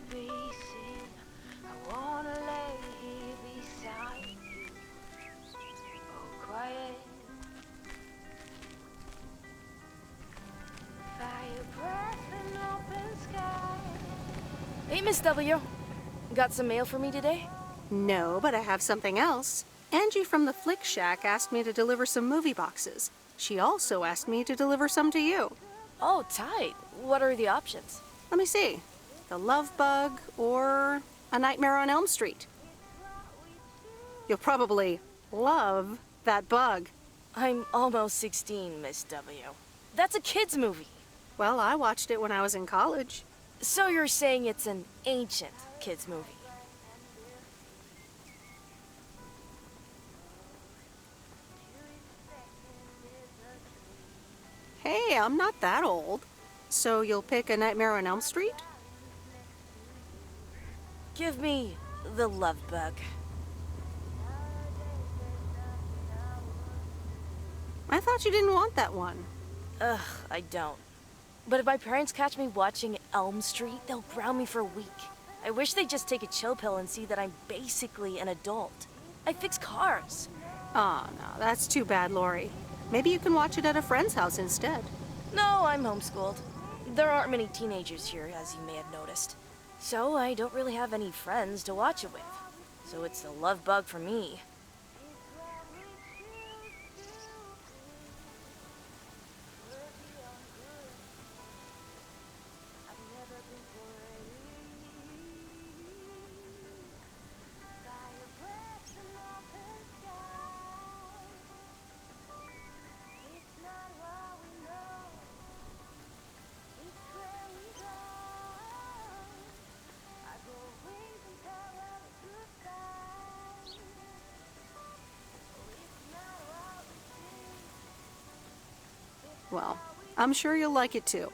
be seen. I wanna lay here beside you. Oh, quiet. Fire breath and open sky. Hey, Miss W. Got some mail for me today? No, but I have something else. Angie from the Flick Shack asked me to deliver some movie boxes. She also asked me to deliver some to you. Oh, tight. What are the options? Let me see. The Love Bug or A Nightmare on Elm Street. You'll probably love that bug. I'm almost 16, Miss W. That's a kid's movie. Well, I watched it when I was in college. So you're saying it's an ancient kid's movie? Hey, I'm not that old. So you'll pick A Nightmare on Elm Street? Give me the Love Bug. I thought you didn't want that one. Ugh, I don't. But if my parents catch me watching Elm Street, they'll ground me for a week. I wish they'd just take a chill pill and see that I'm basically an adult. I fix cars. Oh, no, that's too bad, Lori. Maybe you can watch it at a friend's house instead. No, I'm homeschooled. There aren't many teenagers here, as you may have noticed. So I don't really have any friends to watch it with. So it's the Love Bug for me. Well, I'm sure you'll like it too.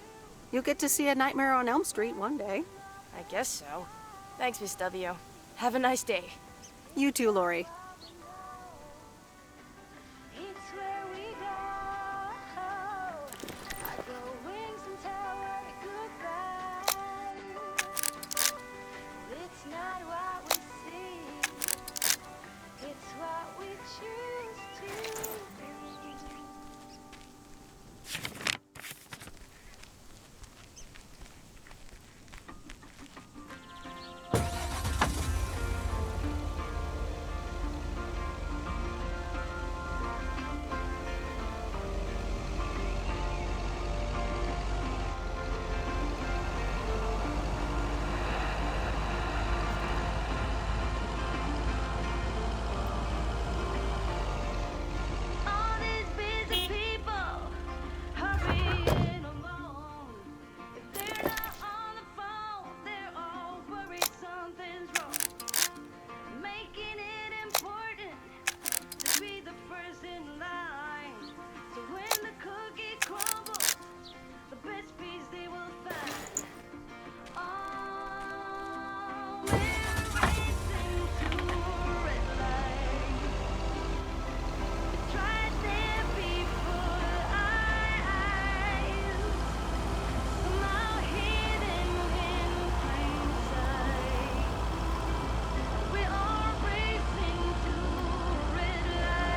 You'll get to see A Nightmare on Elm Street one day. I guess so. Thanks, Miss W. Have a nice day. You too, Lori. It's where we go. I grow wings and tell her goodbye. It's not what we see. It's what we choose to be. All these busy people hurrying along. If they're not on the phone, they're all worried something's wrong. Making it important to be the first in line. So when the cookie crumbles, the best piece they will find. Oh, we're racing to a red light. It's right there before our eyes, somehow hidden in plain sight. We are racing to a red light.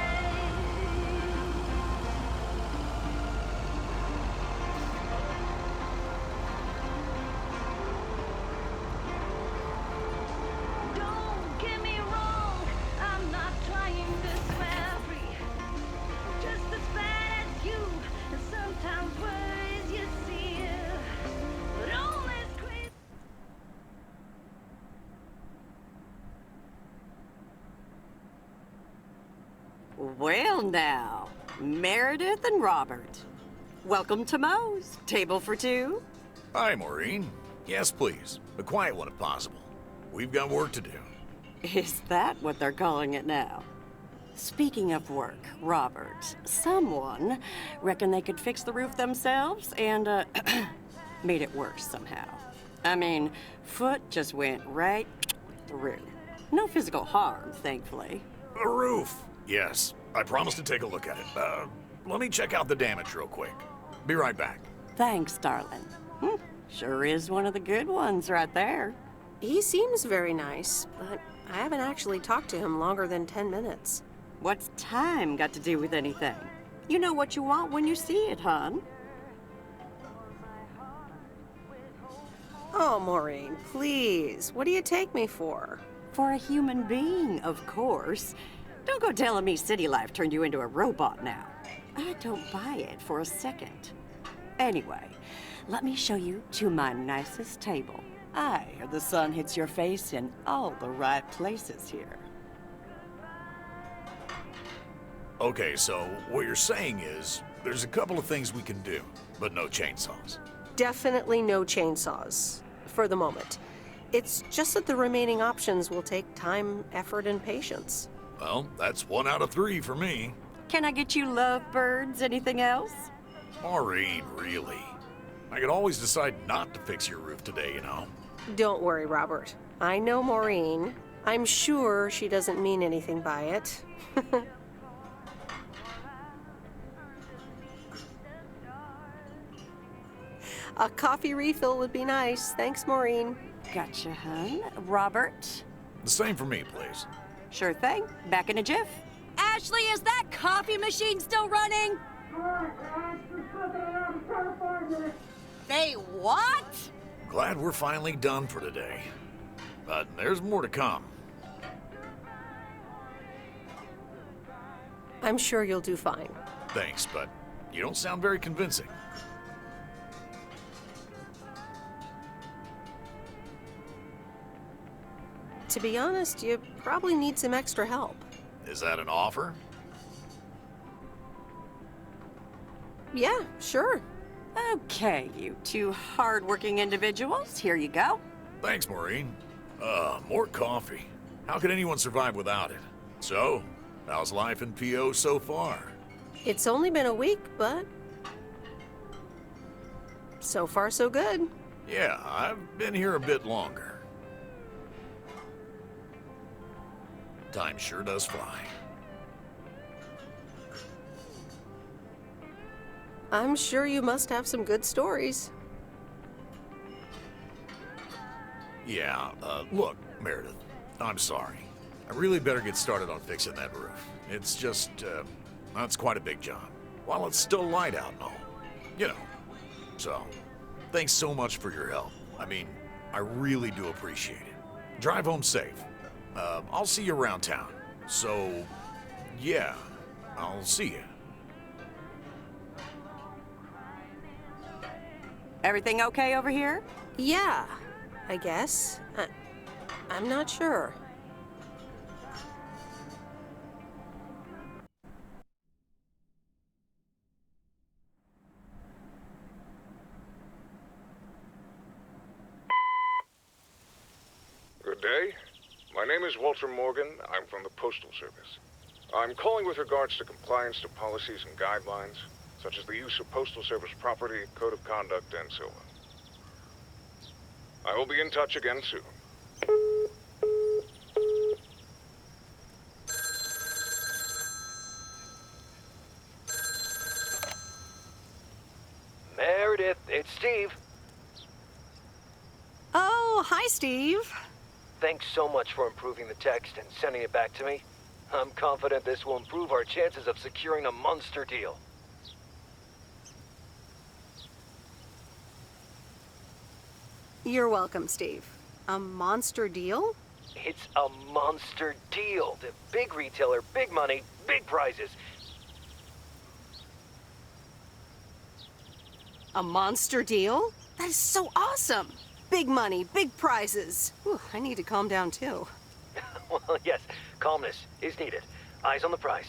Don't get me wrong, I'm not trying to swear free. Just as bad as you, and sometimes words you see. But all this crazy. Well now, Meredith and Robert. Welcome to Moe's. Table for two? Hi, Maureen. Yes, please. A quiet one if possible. We've got work to do. Is that what they're calling it now? Speaking of work, Robert, someone reckoned they could fix the roof themselves and, made it worse somehow. I mean, foot just went right through. No physical harm, thankfully. A roof. Yes, I promised to take a look at it. Let me check out the damage real quick. Be right back. Thanks, darling. Sure is one of the good ones right there. He seems very nice, but I haven't actually talked to him longer than 10 minutes. What's time got to do with anything? You know what you want when you see it, hon. Oh, Maureen, please. What do you take me for? For a human being, of course. Don't go telling me city life turned you into a robot now. I don't buy it for a second. Anyway, let me show you to my nicest table. The sun hits your face in all the right places here. Okay, so what you're saying is there's a couple of things we can do, but no chainsaws. Definitely no chainsaws, for the moment. It's just that the remaining options will take time, effort, and patience. Well, that's 1 out of 3 for me. Can I get you lovebirds? Anything else? Maureen, really? I could always decide not to fix your roof today, you know? Don't worry, Robert. I know Maureen. I'm sure she doesn't mean anything by it. A coffee refill would be nice. Thanks, Maureen. Gotcha, hon. Robert? The same for me, please. Sure thing. Back in a jiff. Ashley, is that coffee machine still running? They what? Glad we're finally done for today. But there's more to come. I'm sure you'll do fine. Thanks, but you don't sound very convincing. To be honest, you probably need some extra help. Is that an offer? Yeah, sure. Okay, you two hard-working individuals. Here you go. Thanks, Maureen. More coffee. How could anyone survive without it? So, how's life in PO so far? It's only been a week, but so far so good. Yeah, I've been here a bit longer. Time sure does fly. I'm sure you must have some good stories. Yeah, look, Meredith, I'm sorry. I really better get started on fixing that roof. It's just, that's quite a big job. While it's still light out and all. You know. So, thanks so much for your help. I mean, I really do appreciate it. Drive home safe. I'll see you around town. So, yeah, I'll see you. Everything okay over here? Yeah, I guess. I'm not sure. Good day. My name is Walter Morgan. I'm from the Postal Service. I'm calling with regards to compliance to policies and guidelines, such as the use of Postal Service property, code of conduct, and so on. I will be in touch again soon. Meredith, it's Steve. Oh, hi, Steve. Thanks so much for improving the text and sending it back to me. I'm confident this will improve our chances of securing a monster deal. You're welcome, Steve. A monster deal? It's a monster deal. The big retailer, big money, big prizes. A monster deal? That is so awesome! Big money, big prizes. Whew, I need to calm down too. Well, yes, calmness is needed. Eyes on the prize.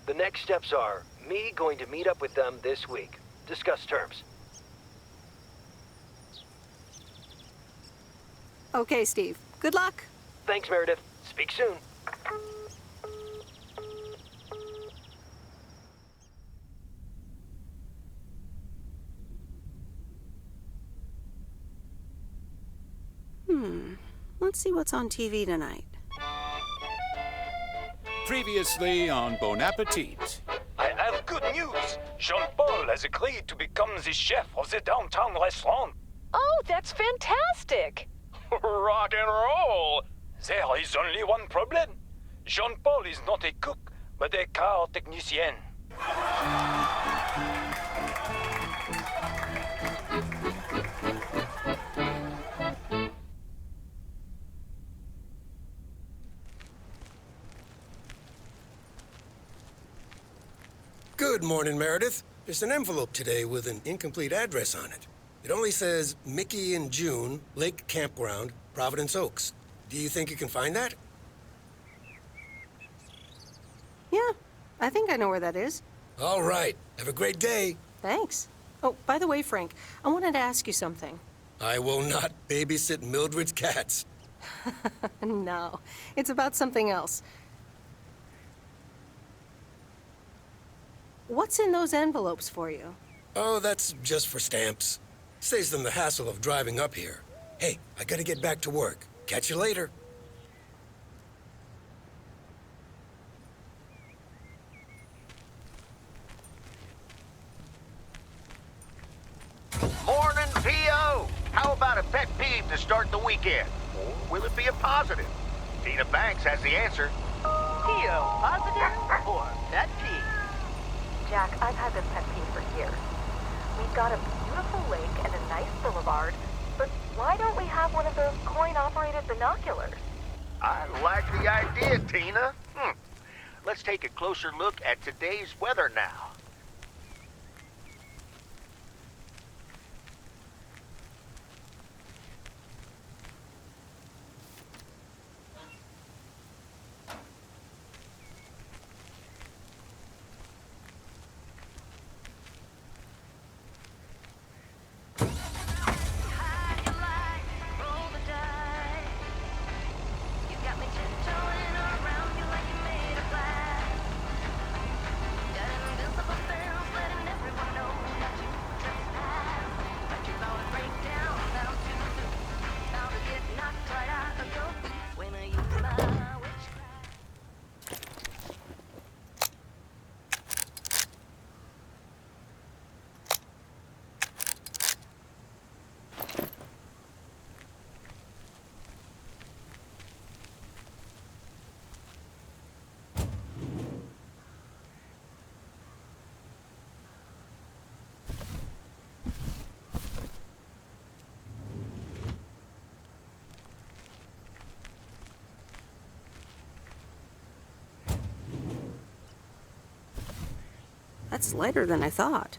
The next steps are me going to meet up with them this week. Discuss terms. Okay, Steve. Good luck. Thanks, Meredith. Speak soon. Let's see what's on TV tonight. Previously on Bon Appetit. I have good news. Jean-Paul has agreed to become the chef of the downtown restaurant. Oh, that's fantastic. Rock and roll! There is only one problem. Jean-Paul is not a cook, but a car technician. Good morning, Meredith. There's an envelope today with an incomplete address on it. It only says Mickey and June, Lake Campground, Providence Oaks. Do you think you can find that? Yeah, I think I know where that is. All right. Have a great day. Thanks. Oh, by the way, Frank, I wanted to ask you something. I will not babysit Mildred's cats. No, it's about something else. What's in those envelopes for you? Oh, that's just for stamps. Saves them the hassle of driving up here. Hey, I gotta get back to work. Catch you later. Morning, P.O. How about a pet peeve to start the weekend? Or will it be a positive? Tina Banks has the answer. P.O. Positive or pet peeve? Jack, I've had this pet peeve for years. We've got a beautiful lake and a nice boulevard, but why don't we have one of those coin-operated binoculars? I like the idea, Tina. Let's take a closer look at today's weather now. That's lighter than I thought.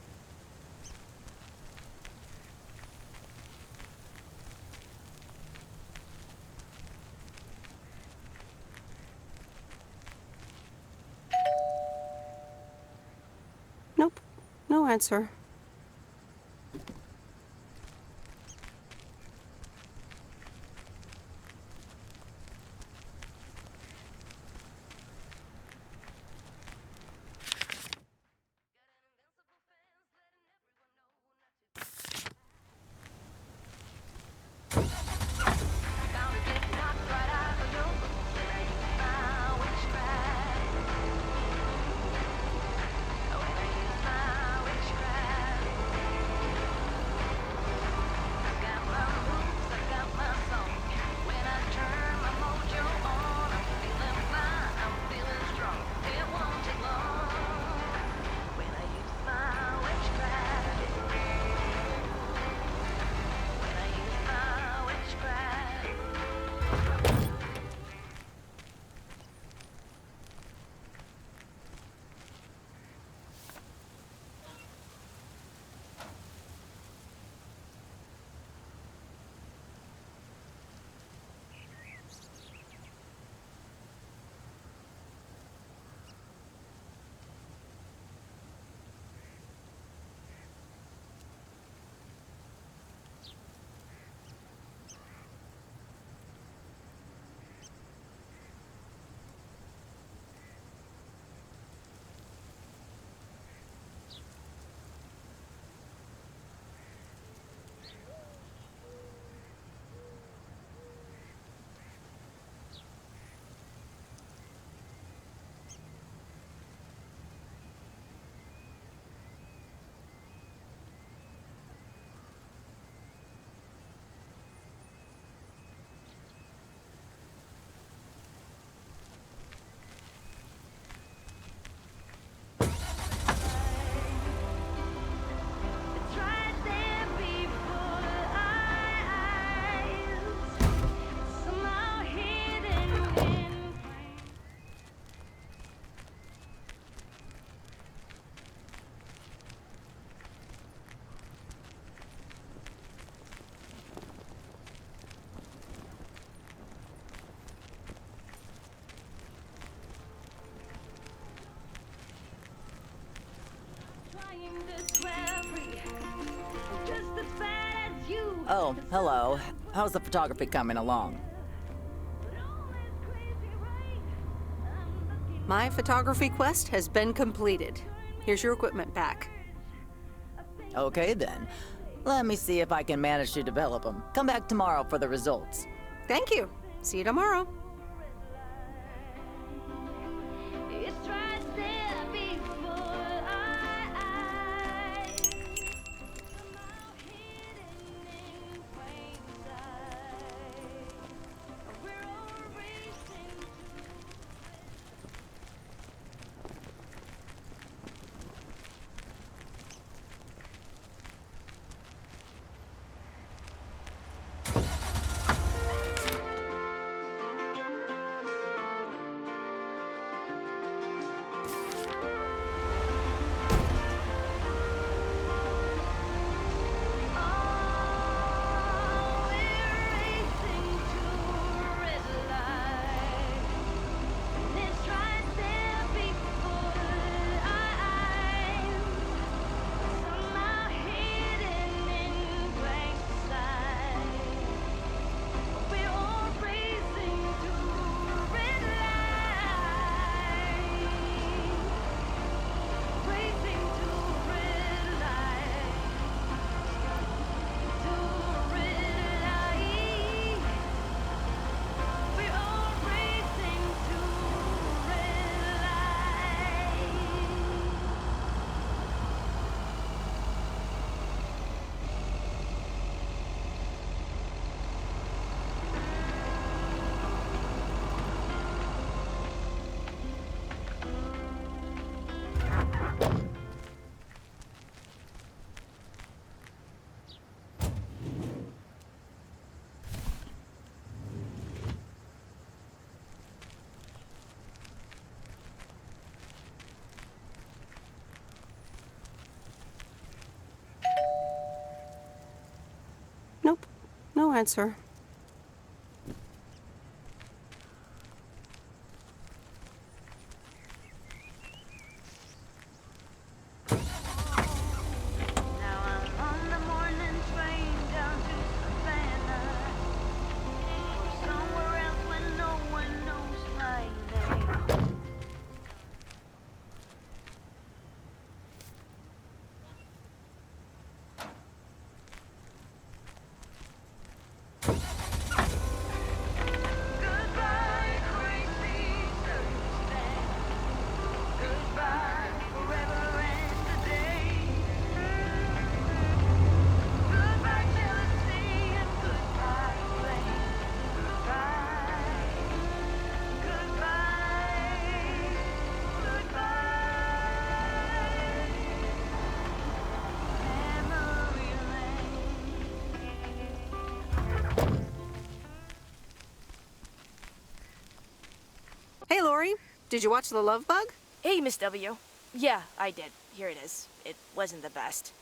Nope, no answer. Oh, hello. How's the photography coming along? My photography quest has been completed. Here's your equipment back. Okay then. Let me see if I can manage to develop them. Come back tomorrow for the results. Thank you. See you tomorrow. It's right there before our eyes. Somehow hidden in plain sight. We're all racing to. Nope. No answer. Now I'm on the morning train down to Savannah, or somewhere else where no one knows my name. Goodbye, crazy circumstance. Goodbye, forever and a day. Goodbye, jealousy, and goodbye, blame. Goodbye, goodbye, goodbye. Memory lane. Hey, Lori. Did you watch The Love Bug? Hey, Miss W. Yeah, I did. Here it is. It wasn't the best.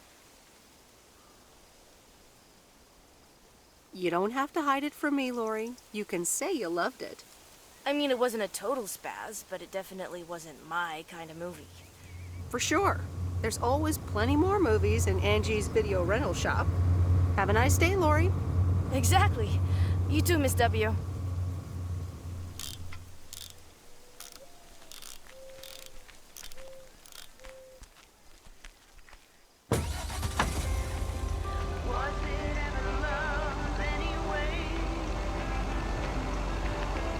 You don't have to hide it from me, Lori. You can say you loved it. I mean, it wasn't a total spaz, but it definitely wasn't my kind of movie. For sure. There's always plenty more movies in Angie's video rental shop. Have a nice day, Lori. Exactly. You too, Miss W. Was it ever love anyway?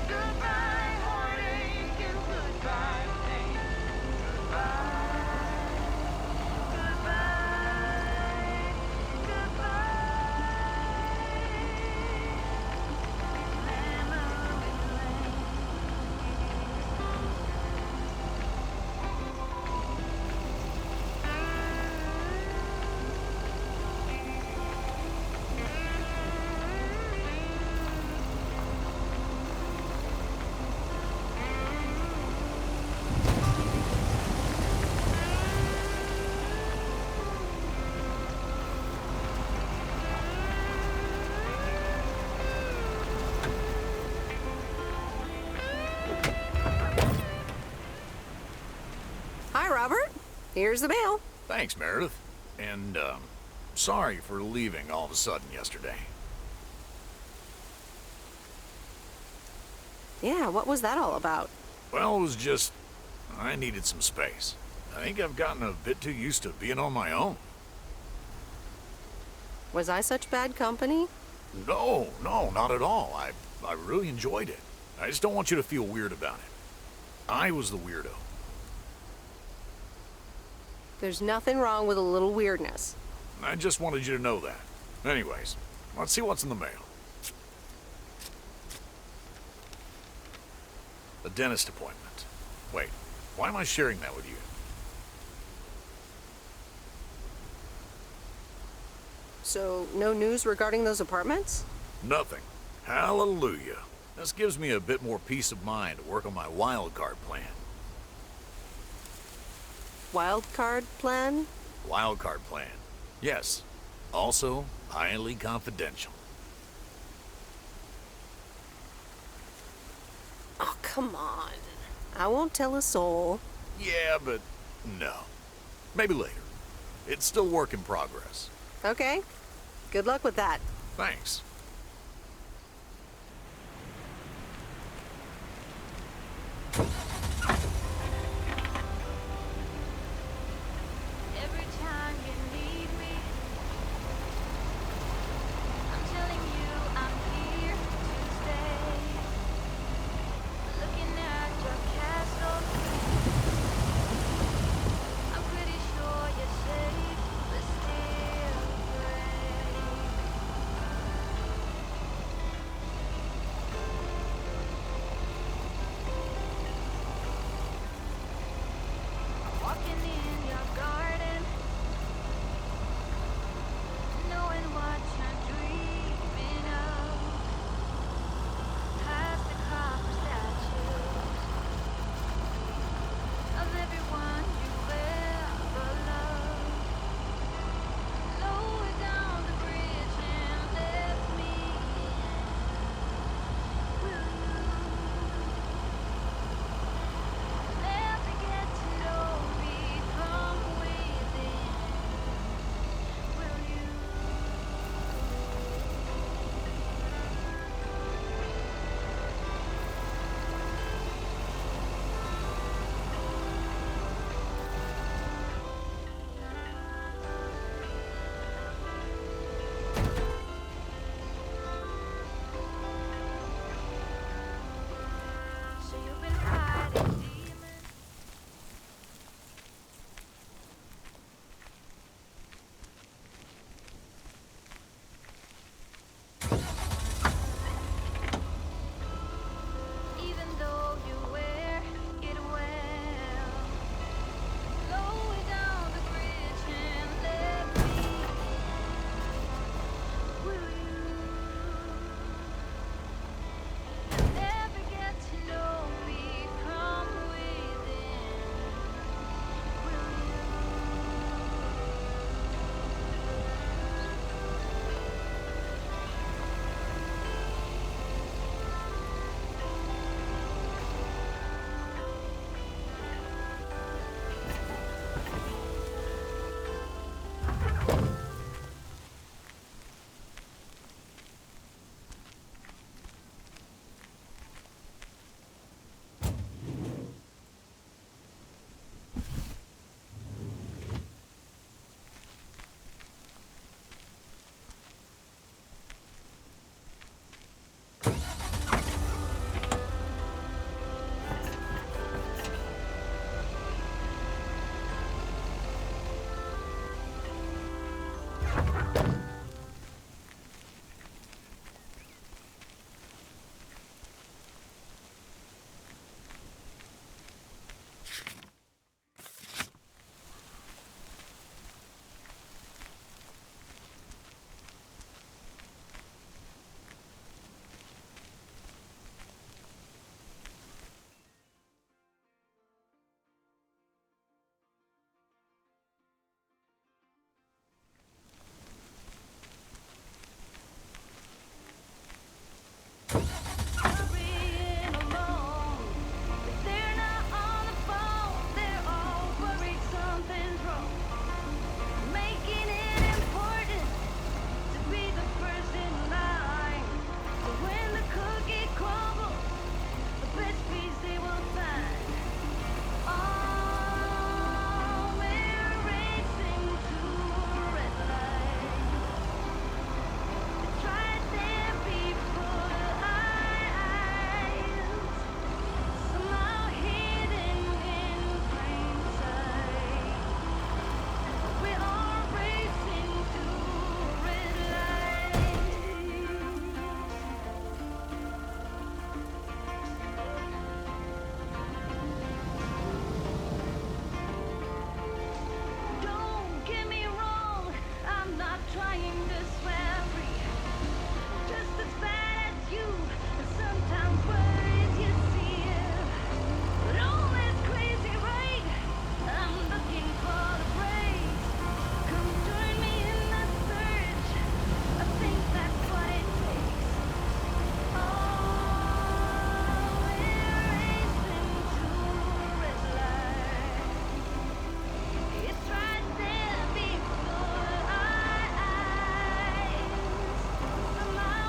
Goodbye, heartache, and goodbye, pain. Goodbye, goodbye, goodbye. Memory Hi, Robert. Here's the mail. Thanks, Meredith. And, sorry for leaving all of a sudden yesterday. Yeah, what was that all about? Well, it was just... I needed some space. I think I've gotten a bit too used to being on my own. Was I such bad company? No, not at all. I really enjoyed it. I just don't want you to feel weird about it. I was the weirdo. There's nothing wrong with a little weirdness. I just wanted you to know that. Anyways, let's see what's in the mail. A dentist appointment. Wait, why am I sharing that with you? So, no news regarding those apartments? Nothing. Hallelujah. This gives me a bit more peace of mind to work on my wild card plan. Wild card plan? Wild card plan. Yes. Also, highly confidential. Oh, come on. I won't tell a soul. Yeah, but no. Maybe later. It's still work in progress. Okay. Good luck with that. Thanks. Every time you need me, I'm telling you I'm here to stay. Looking at your castle, I'm pretty sure you're safe, but still afraid.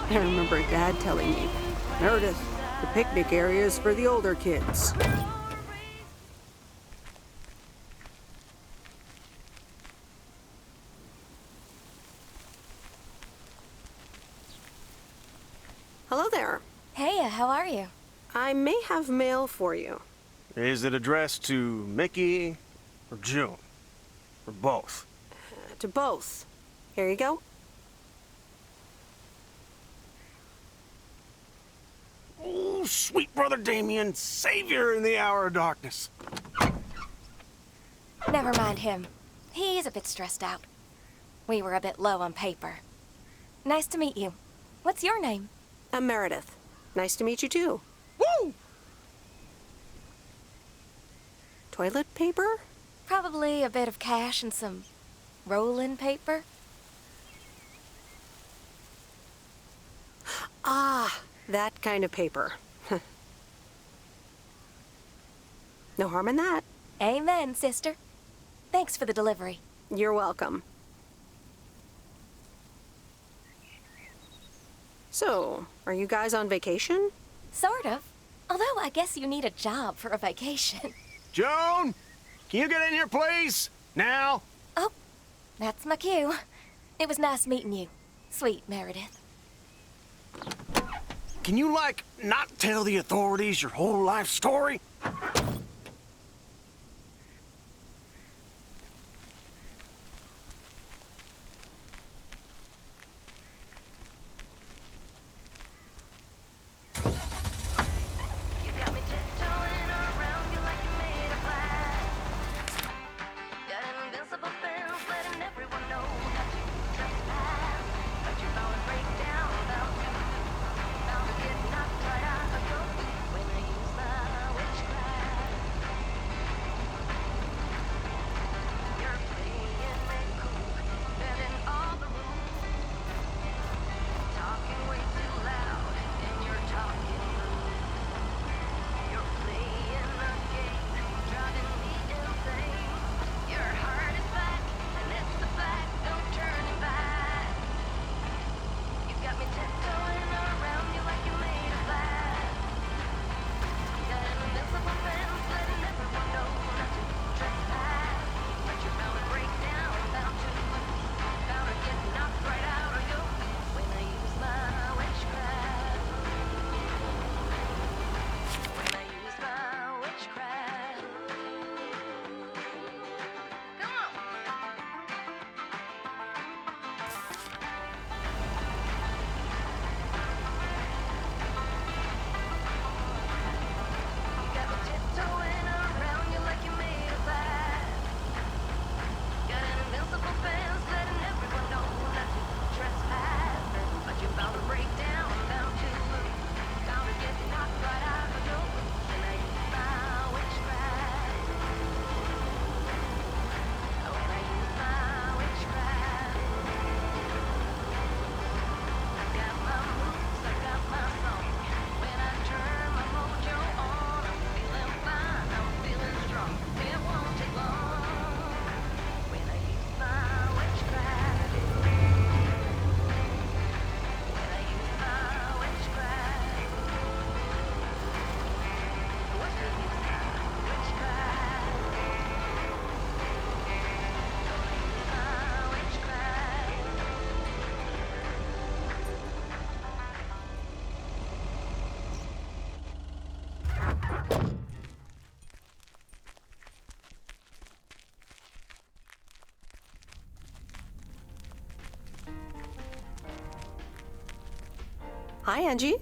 I remember Dad telling me, Meredith, the picnic area is for the older kids. Hello there. Hey, how are you? I may have mail for you. Is it addressed to Mickey or June? Or both? To both. Here you go. Oh, sweet brother Damien, savior in the hour of darkness. Never mind him. He's a bit stressed out. We were a bit low on paper. Nice to meet you. What's your name? I'm Meredith. Nice to meet you too. Woo! Toilet paper? Probably a bit of cash and some roll-in paper. Ah, that kind of paper. No harm in that. Amen, sister. Thanks for the delivery. You're welcome. So, are you guys on vacation? Sort of. Although I guess you need a job for a vacation. Joan, can you get in here, please? Now? Oh, that's my cue. It was nice meeting you, sweet Meredith. Can you, not tell the authorities your whole life story? Hi, Angie.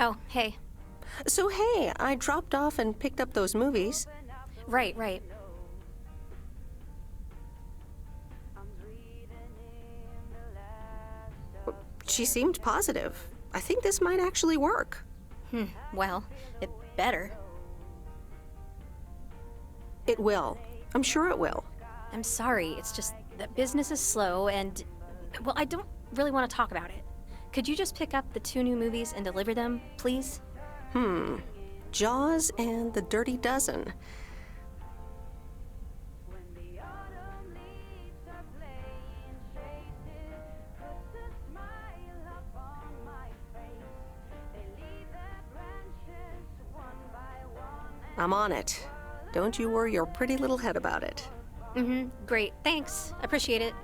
Oh, hey. So, hey, I dropped off and picked up those movies. Right. She seemed positive. I think this might actually work. Well, it better. It will. I'm sure it will. I'm sorry, it's just that business is slow and, well, I don't really want to talk about it. Could you just pick up the 2 new movies and deliver them, please? Jaws and The Dirty Dozen. I'm on it. Don't you worry your pretty little head about it. Mm-hmm. Great. Thanks. Appreciate it.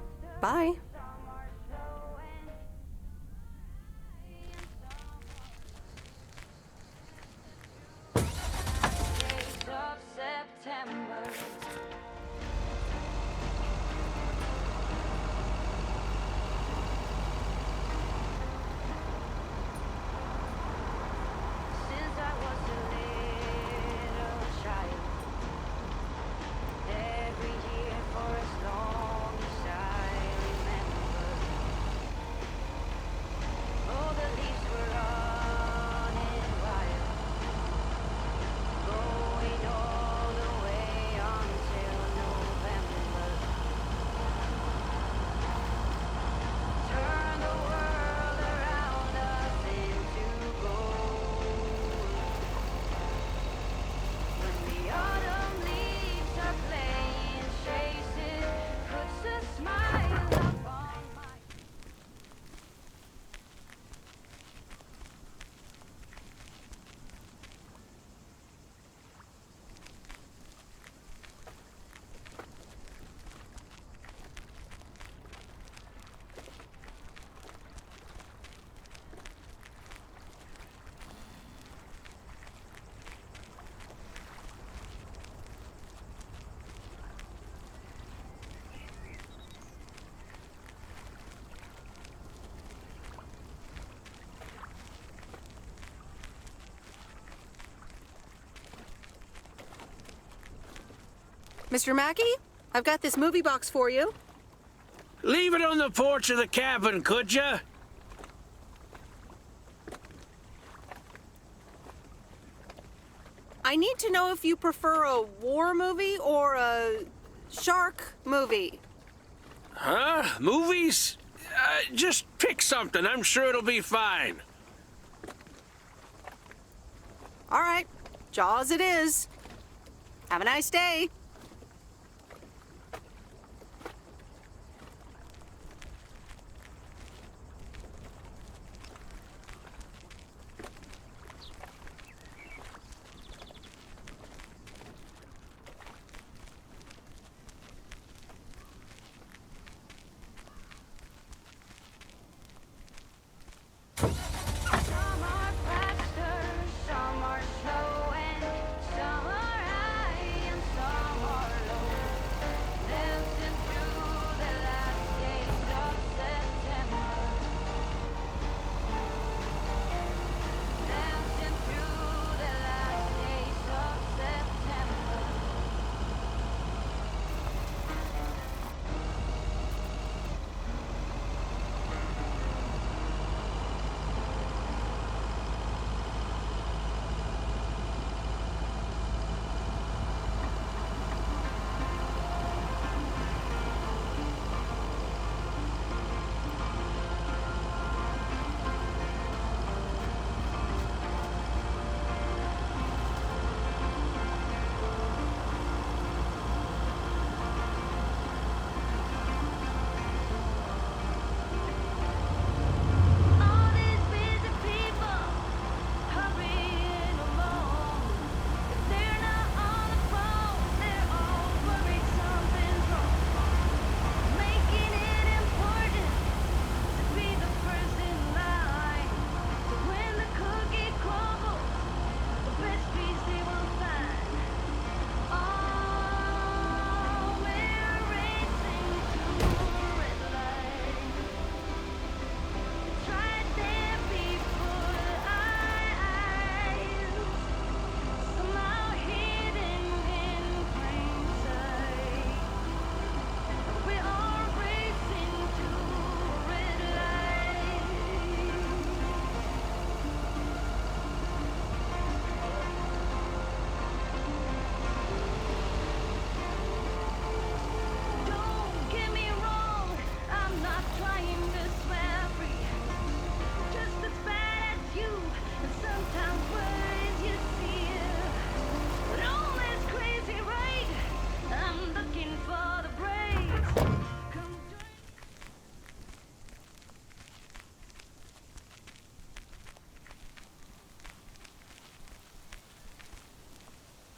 Bye. Days of September. Since I was a little child, every year for as long as I remember, all the leaves were running wild, going all the way until November. Turn the world around us into gold. When the autumn leaves are playing chases, puts a smile upon my Mr. Mackey, I've got this movie box for you. Leave it on the porch of the cabin, could ya? I need to know if you prefer a war movie or a shark movie. Huh? Movies? Just pick something. I'm sure it'll be fine. All right, Jaws it is. Have a nice day. Some are faster, some are slow, and some are high, and some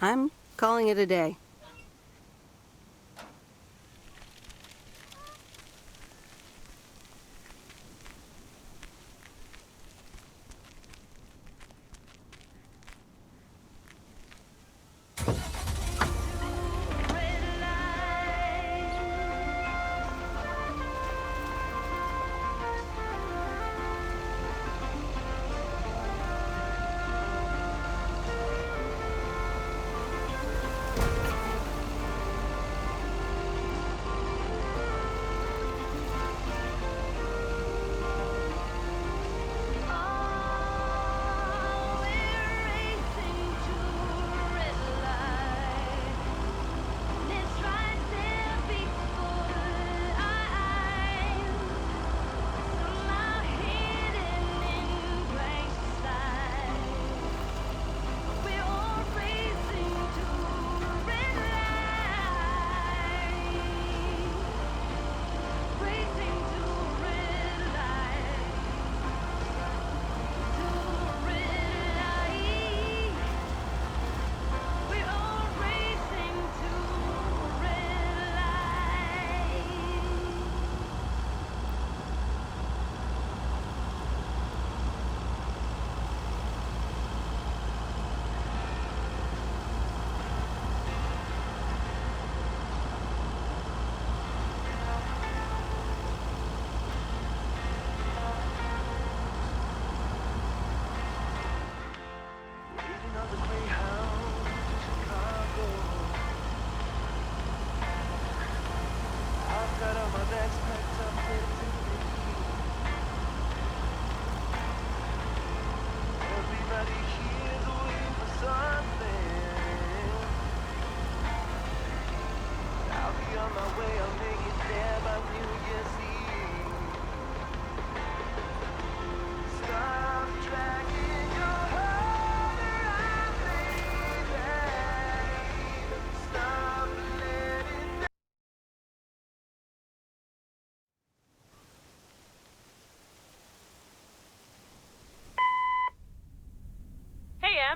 I'm calling it a day.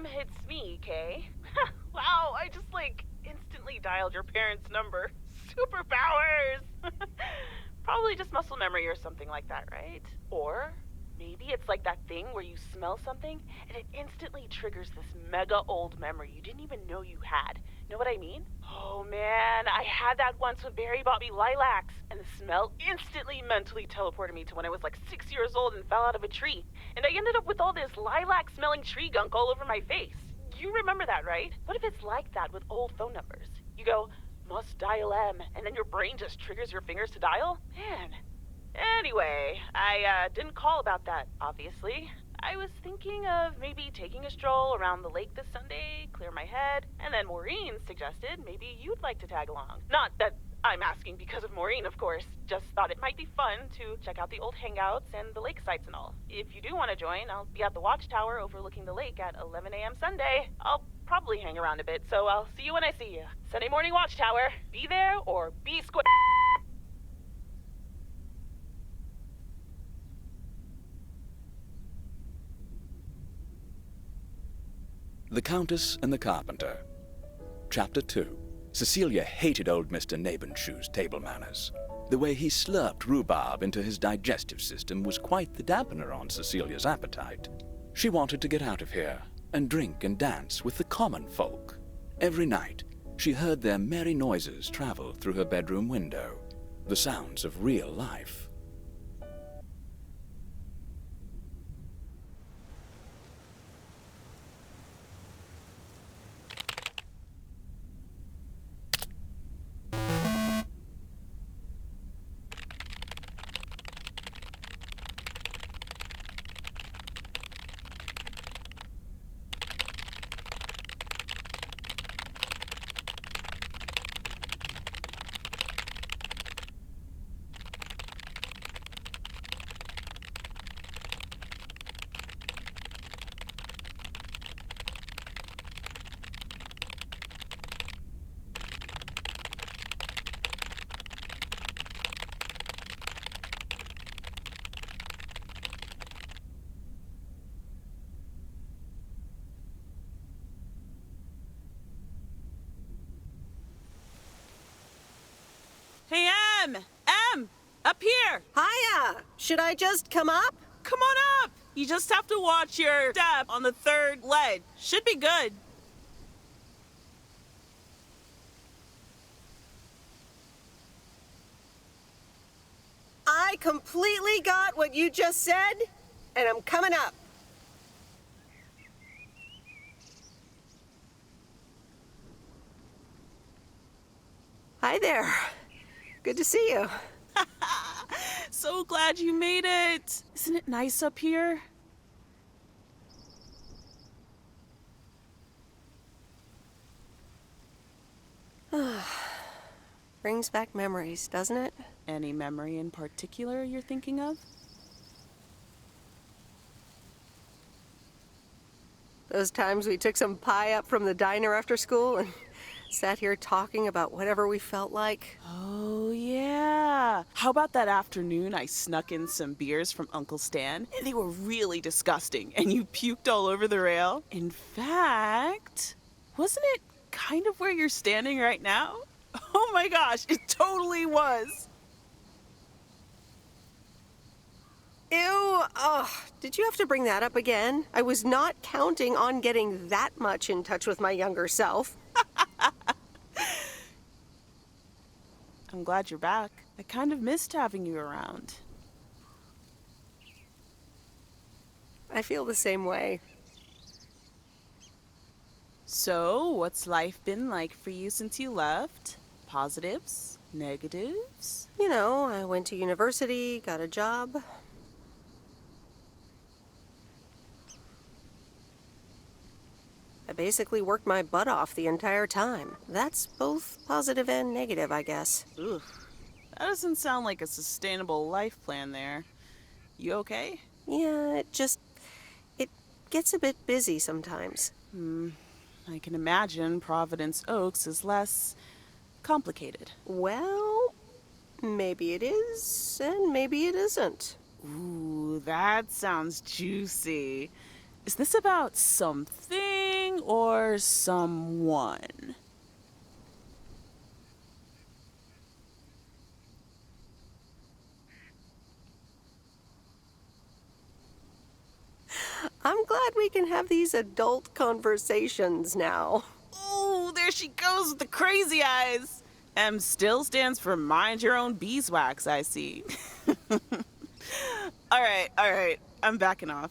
It's me, Kay. Wow, I just, instantly dialed your parents' number. Superpowers! Probably just muscle memory or something like that, right? Or maybe it's like that thing where you smell something and it instantly triggers this mega old memory you didn't even know you had. Know what I mean? Oh man, I had that once when Barry bought me lilacs, and the smell instantly mentally teleported me to when I was 6 years old and fell out of a tree. And I ended up with all this lilac-smelling tree gunk all over my face. You remember that, right? What if it's like that with old phone numbers? You go, must dial M, and then your brain just triggers your fingers to dial? Man. Anyway, I didn't call about that, obviously. I was thinking of maybe taking a stroll around the lake this Sunday, clear my head, and then Maureen suggested maybe you'd like to tag along. Not that I'm asking because of Maureen, of course. Just thought it might be fun to check out the old hangouts and the lake sites and all. If you do want to join, I'll be at the watchtower overlooking the lake at 11 a.m. Sunday. I'll probably hang around a bit, so I'll see you when I see you. Sunday morning watchtower. Be there or be square. The Countess and the Carpenter. Chapter 2. Cecilia hated old Mr. Nabenshoe's table manners. The way he slurped rhubarb into his digestive system was quite the dampener on Cecilia's appetite. She wanted to get out of here and drink and dance with the common folk. Every night, she heard their merry noises travel through her bedroom window, the sounds of real life. Em! Em! Up here! Hiya! Should I just come up? Come on up! You just have to watch your step on the third ledge. Should be good. I completely got what you just said, and I'm coming up. Hi there. Good to see you. So glad you made it. Isn't it nice up here? Brings back memories, doesn't it? Any memory in particular you're thinking of? Those times we took some pie up from the diner after school and sat here talking about whatever we felt like. Oh, yeah. How about that afternoon I snuck in some beers from Uncle Stan? And they were really disgusting, and you puked all over the rail. In fact, wasn't it kind of where you're standing right now? Oh my gosh, it totally was. Ew, oh, did you have to bring that up again? I was not counting on getting that much in touch with my younger self. I'm glad you're back. I kind of missed having you around. I feel the same way. So, what's life been like for you since you left? Positives? Negatives? You know, I went to university, got a job. I basically worked my butt off the entire time. That's both positive and negative, I guess. Ugh, that doesn't sound like a sustainable life plan there. You okay? Yeah, it gets a bit busy sometimes. I can imagine Providence Oaks is less complicated. Well, maybe it is, and maybe it isn't. Ooh, that sounds juicy. Is this about something or someone? I'm glad we can have these adult conversations now. Ooh, there she goes with the crazy eyes. M still stands for mind your own beeswax, I see. All right, I'm backing off.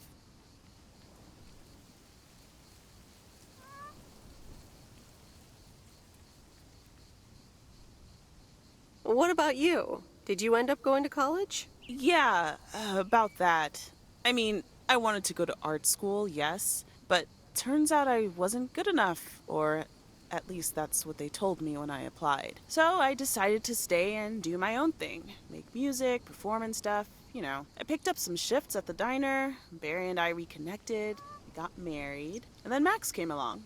What about you? Did you end up going to college? Yeah, about that. I mean, I wanted to go to art school, yes, but turns out I wasn't good enough, or at least that's what they told me when I applied. So I decided to stay and do my own thing. Make music, perform and stuff, you know. I picked up some shifts at the diner, Barry and I reconnected, got married, and then Max came along.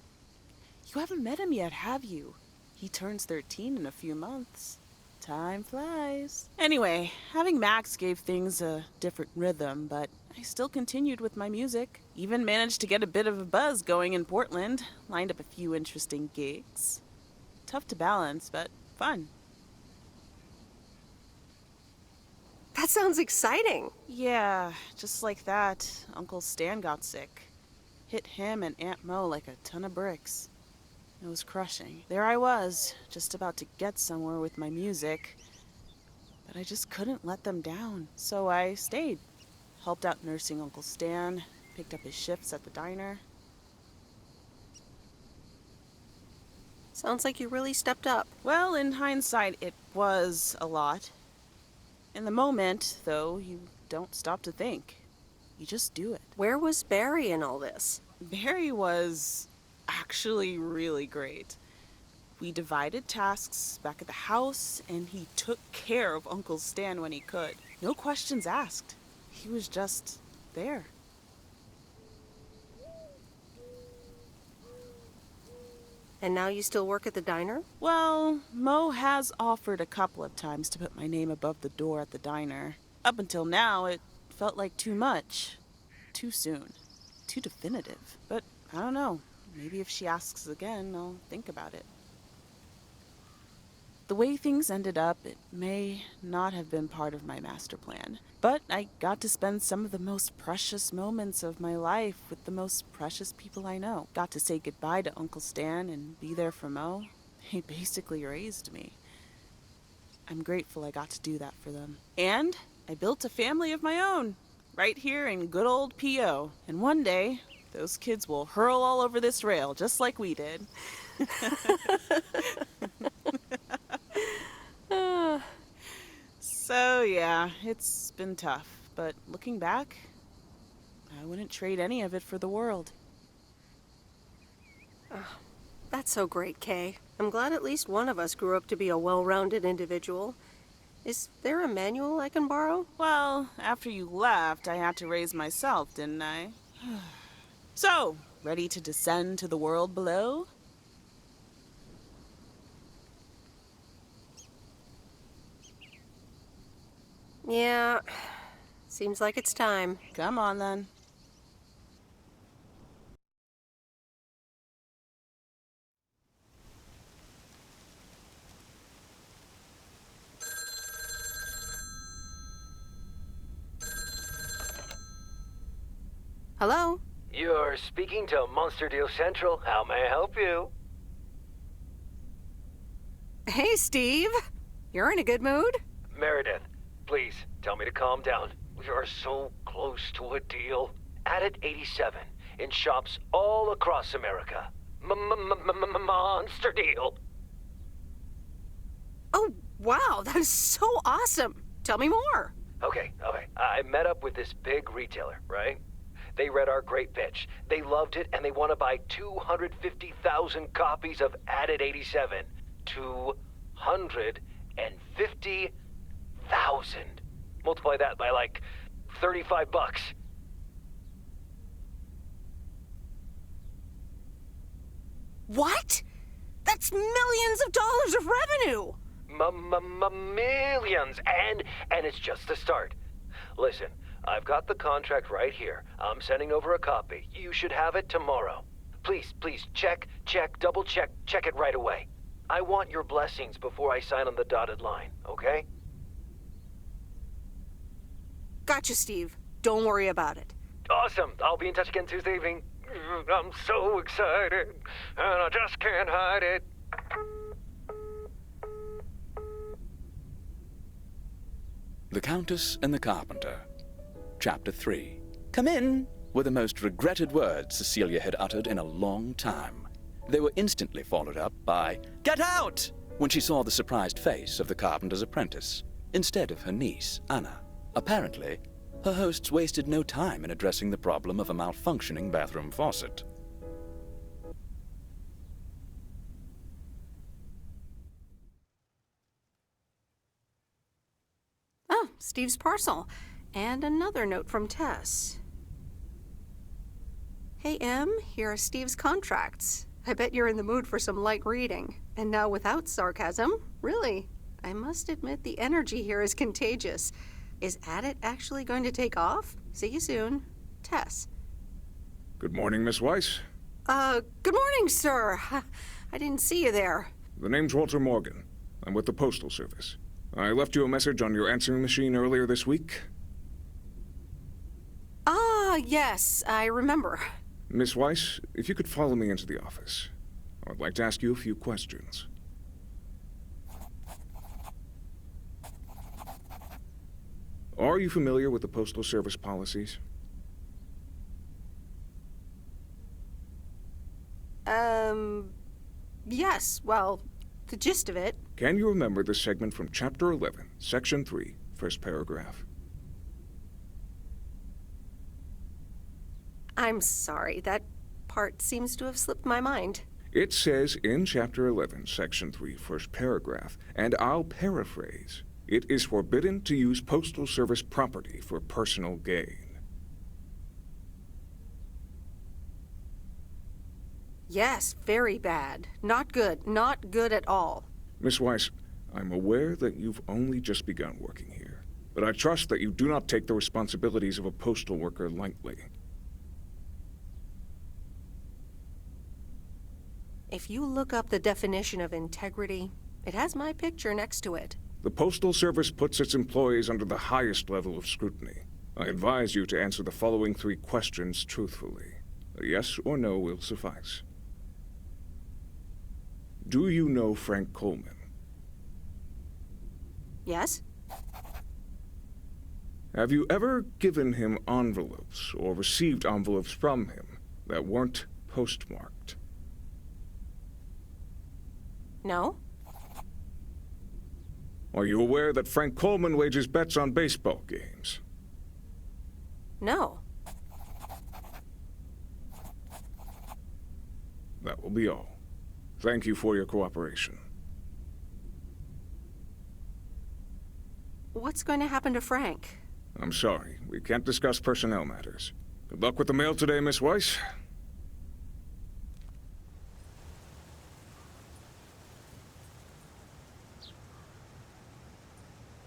You haven't met him yet, have you? He turns 13 in a few months. Time flies. Anyway, having Max gave things a different rhythm, but I still continued with my music. Even managed to get a bit of a buzz going in Portland. Lined up a few interesting gigs. Tough to balance, but fun. That sounds exciting. Yeah, just like that, Uncle Stan got sick. Hit him and Aunt Mo like a ton of bricks. It was crushing. There I was, just about to get somewhere with my music, but I just couldn't let them down. So I stayed. Helped out nursing Uncle Stan, picked up his shifts at the diner. Sounds like you really stepped up. Well, in hindsight, it was a lot. In the moment, though, you don't stop to think. You just do it. Where was Barry in all this? Barry was actually really great. We divided tasks back at the house, and he took care of Uncle Stan when he could. No questions asked. He was just there. And now you still work at the diner? Well, Mo has offered a couple of times to put my name above the door at the diner. Up until now, it felt like too much. Too soon. Too definitive. But I don't know. Maybe if she asks again, I'll think about it. The way things ended up, it may not have been part of my master plan. But I got to spend some of the most precious moments of my life with the most precious people I know. Got to say goodbye to Uncle Stan and be there for Mo. He basically raised me. I'm grateful I got to do that for them. And I built a family of my own, right here in good old P.O. And one day, those kids will hurl all over this rail, just like we did. So, yeah, it's been tough. But looking back, I wouldn't trade any of it for the world. Oh, that's so great, Kay. I'm glad at least one of us grew up to be a well-rounded individual. Is there a manual I can borrow? Well, after you left, I had to raise myself, didn't I? So, ready to descend to the world below? Yeah, seems like it's time. Come on, then. Hello? You're speaking to Monster Deal Central. How may I help you? Hey, Steve. You're in a good mood? Meredith, please tell me to calm down. We are so close to a deal. Added 87 in shops all across America. Monster deal. Oh, wow, that is so awesome. Tell me more. Okay. I met up with this big retailer, right? They read our great pitch. They loved it, and they want to buy 250,000 copies of Added 87. 250,000. Multiply that by like $35. What? That's millions of dollars of revenue. Millions, and it's just the start. Listen, I've got the contract right here. I'm sending over a copy. You should have it tomorrow. Please, check, double check it right away. I want your blessings before I sign on the dotted line, okay? Gotcha, Steve. Don't worry about it. Awesome. I'll be in touch again Tuesday evening. I'm so excited, and I just can't hide it. The Countess and the Carpenter. Chapter 3. Come in, were the most regretted words Cecilia had uttered in a long time. They were instantly followed up by, "Get out!" when she saw the surprised face of the carpenter's apprentice, instead of her niece, Anna. Apparently, her hosts wasted no time in addressing the problem of a malfunctioning bathroom faucet. Oh, Steve's parcel. And another note from Tess. Hey, Em, here are Steve's contracts. I bet you're in the mood for some light reading. And now without sarcasm, really. I must admit the energy here is contagious. Is Addit actually going to take off? See you soon. Tess. Good morning, Miss Weiss. Good morning, sir. I didn't see you there. The name's Walter Morgan. I'm with the Postal Service. I left you a message on your answering machine earlier this week. Ah, yes, I remember. Miss Weiss, if you could follow me into the office, I would like to ask you a few questions. Are you familiar with the Postal Service policies? Yes, well, the gist of it. Can you remember the segment from Chapter 11, Section 3, first paragraph? I'm sorry, that part seems to have slipped my mind. It says in Chapter 11, Section 3, first paragraph, and I'll paraphrase, it is forbidden to use Postal Service property for personal gain. Yes, very bad. Not good. Not good at all. Miss Weiss, I'm aware that you've only just begun working here, but I trust that you do not take the responsibilities of a postal worker lightly. If you look up the definition of integrity, It has my picture next to it. The Postal Service puts its employees under the highest level of scrutiny. I advise you to answer the following 3 questions truthfully. A yes or no will suffice. Do you know Frank Coleman? Yes? Have you ever given him envelopes or received envelopes from him that weren't postmarked? No? Are you aware that Frank Coleman wagers bets on baseball games? No. That will be all. Thank you for your cooperation. What's going to happen to Frank? I'm sorry. We can't discuss personnel matters. Good luck with the mail today, Miss Weiss.